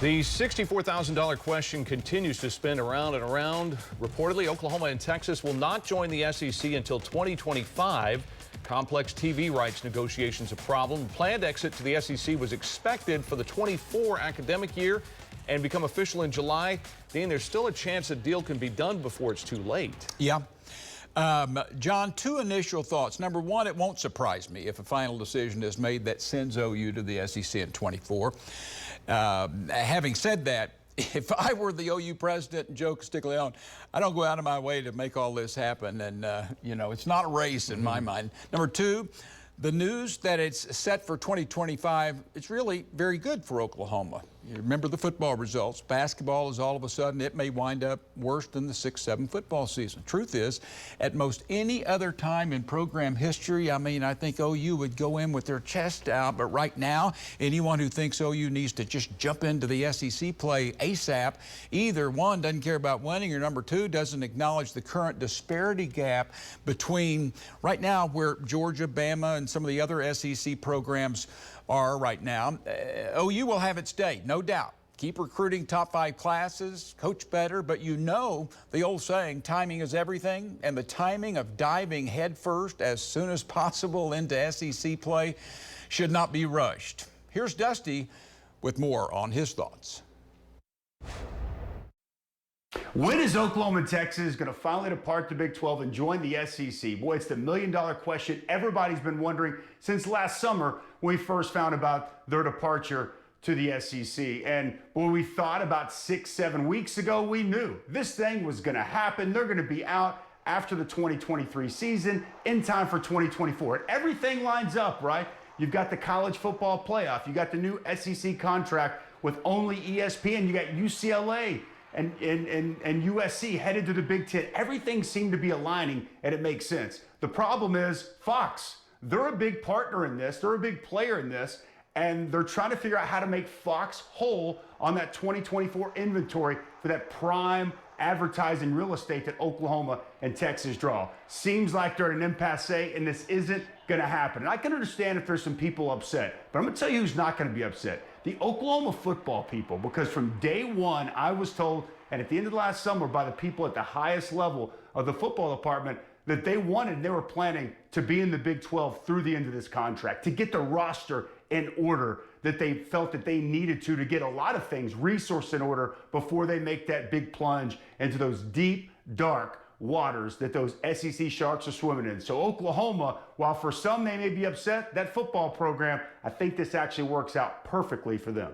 The $64,000 question continues to spin around and around. Reportedly, Oklahoma and Texas will not join the SEC until 2025. Complex TV rights negotiations a problem. Planned exit to the SEC was expected for the 24 academic year and become official in July. Dean, there's still a chance a deal can be done before it's too late. Yeah. John, two initial thoughts. Number one, it won't surprise me if a final decision is made that sends OU to the SEC in 24. Having said that, if I were the OU president, Joe Castiglione, I don't go out of my way to make all this happen. And, it's not a race in my mind. Number two, the news that it's set for 2025, it's really very good for Oklahoma. You remember the football results. Basketball is all of a sudden, it may wind up worse than the 6-7 football season. Truth is, at most any other time in program history, I think OU would go in with their chest out. But right now, anyone who thinks OU needs to just jump into the SEC play ASAP, either one, doesn't care about winning, or number two, doesn't acknowledge the current disparity gap between right now where Georgia, Bama, and some of the other SEC programs are right now. OU will have its day, no doubt. Keep recruiting top 5 classes, coach better, but the old saying, timing is everything, and the timing of diving headfirst as soon as possible into SEC play should not be rushed. Here's Dusty with more on his thoughts. When is Oklahoma and Texas going to finally depart the Big 12 and join the SEC? Boy, it's the million-dollar question everybody's been wondering since last summer when we first found about their departure to the SEC. And when we thought about 6-7 weeks ago, we knew this thing was going to happen. They're going to be out after the 2023 season in time for 2024. And everything lines up, right? You've got the college football playoff. You got the new SEC contract with only ESPN. You got UCLA and USC headed to the Big Ten. Everything seemed to be aligning, and it makes sense. The problem is Fox. They're a big partner in this. They're a big player in this, and they're trying to figure out how to make Fox whole on that 2024 inventory for that prime advertising real estate that Oklahoma and Texas draw. Seems like they're at an impasse, and this isn't going to happen. And I can understand if there's some people upset, but I'm going to tell you who's not going to be upset. The Oklahoma football people, because from day one, I was told, and at the end of last summer by the people at the highest level of the football department, that they were planning to be in the Big 12 through the end of this contract, to get the roster in order that they felt that they needed to get a lot of things, resource in order before they make that big plunge into those deep, dark waters that those SEC sharks are swimming in. So Oklahoma, while for some they may be upset, that football program, I think this actually works out perfectly for them.